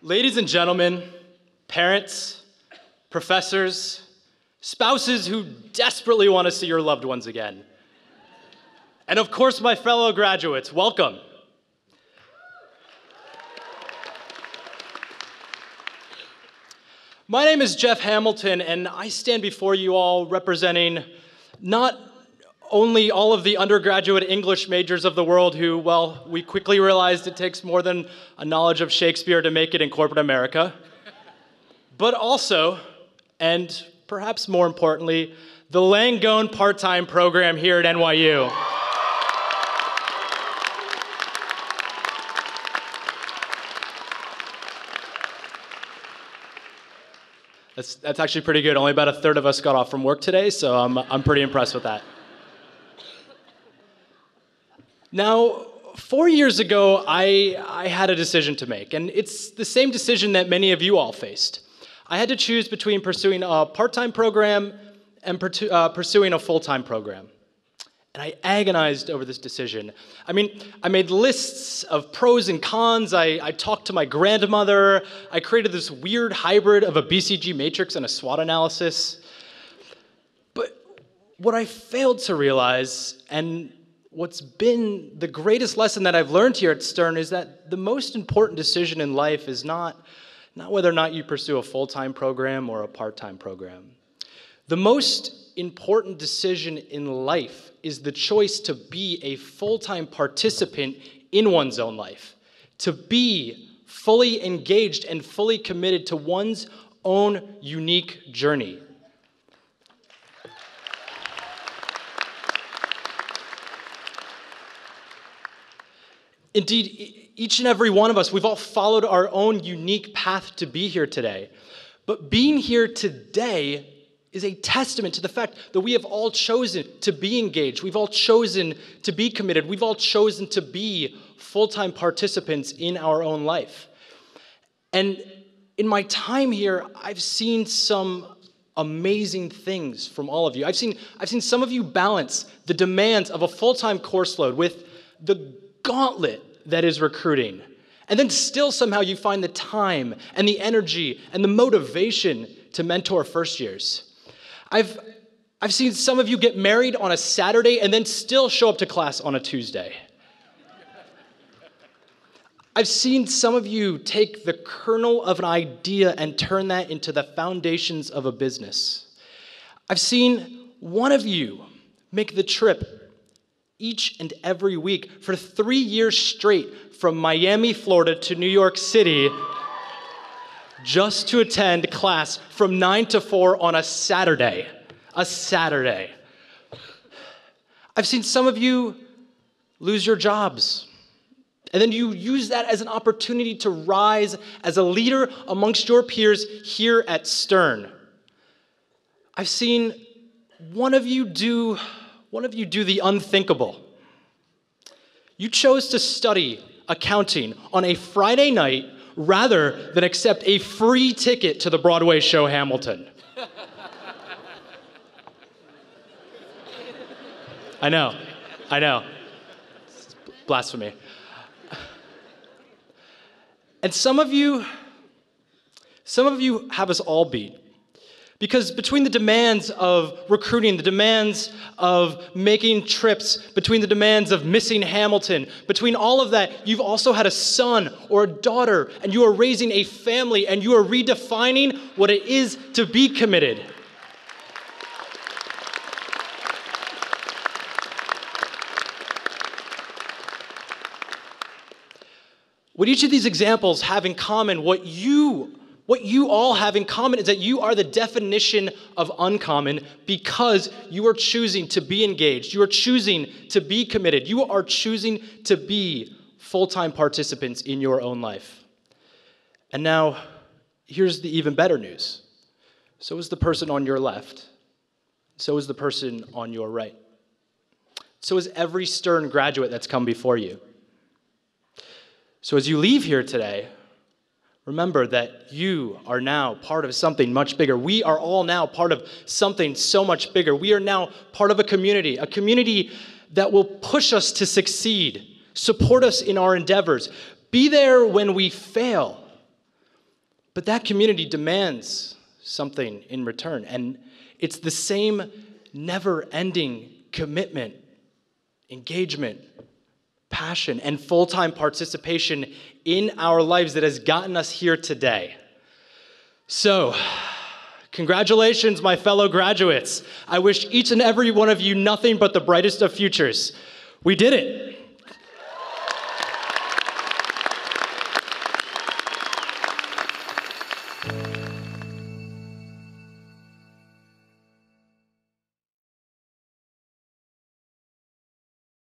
Ladies and gentlemen, parents, professors, spouses who desperately want to see your loved ones again, and of course my fellow graduates, welcome. My name is Jeff Hamilton, and I stand before you all representing not only all of the undergraduate English majors of the world who, well, we quickly realized it takes more than a knowledge of Shakespeare to make it in corporate America, but also, and perhaps more importantly, the Langone part-time program here at NYU. That's actually pretty good. Only about a third of us got off from work today, so I'm pretty impressed with that. Now, 4 years ago, I had a decision to make, and it's the same decision that many of you all faced. I had to choose between pursuing a part-time program and pursuing a full-time program. And I agonized over this decision. I mean, I made lists of pros and cons. I talked to my grandmother. I created this weird hybrid of a BCG matrix and a SWOT analysis. But what I failed to realize, and what's been the greatest lesson that I've learned here at Stern, is that the most important decision in life is not whether or not you pursue a full-time program or a part-time program. The most important decision in life is the choice to be a full-time participant in one's own life, to be fully engaged and fully committed to one's own unique journey. Indeed, each and every one of us, we've all followed our own unique path to be here today. But being here today is a testament to the fact that we have all chosen to be engaged. We've all chosen to be committed. We've all chosen to be full-time participants in our own life. And in my time here, I've seen some amazing things from all of you. I've seen some of you balance the demands of a full-time course load with the gauntlet that is recruiting. And then still somehow you find the time and the energy and the motivation to mentor first years. I've seen some of you get married on a Saturday and then still show up to class on a Tuesday. I've seen some of you take the kernel of an idea and turn that into the foundations of a business. I've seen one of you make the trip each and every week for 3 years straight from Miami, Florida to New York City just to attend class from 9 to 4 on a Saturday. A Saturday. I've seen some of you lose your jobs, and then you use that as an opportunity to rise as a leader amongst your peers here at Stern. I've seen one of you do the unthinkable. You chose to study accounting on a Friday night rather than accept a free ticket to the Broadway show Hamilton. I know. It's blasphemy. And some of you have us all beat. Because between the demands of recruiting, the demands of making trips, between the demands of missing Hamilton, between all of that, you've also had a son or a daughter, and you are raising a family, and you are redefining what it is to be committed. What each of these examples have in common, what you all have in common is that you are the definition of uncommon because you are choosing to be engaged. You are choosing to be committed. You are choosing to be full-time participants in your own life. And now, here's the even better news. So is the person on your left. So is the person on your right. So is every Stern graduate that's come before you. So as you leave here today, remember that you are now part of something much bigger. We are all now part of something so much bigger. We are now part of a community that will push us to succeed, support us in our endeavors, be there when we fail, But that community demands something in return, and it's the same never-ending commitment, engagement, passion, and full-time participation in our lives that has gotten us here today. So, congratulations, my fellow graduates. I wish each and every one of you nothing but the brightest of futures. We did it.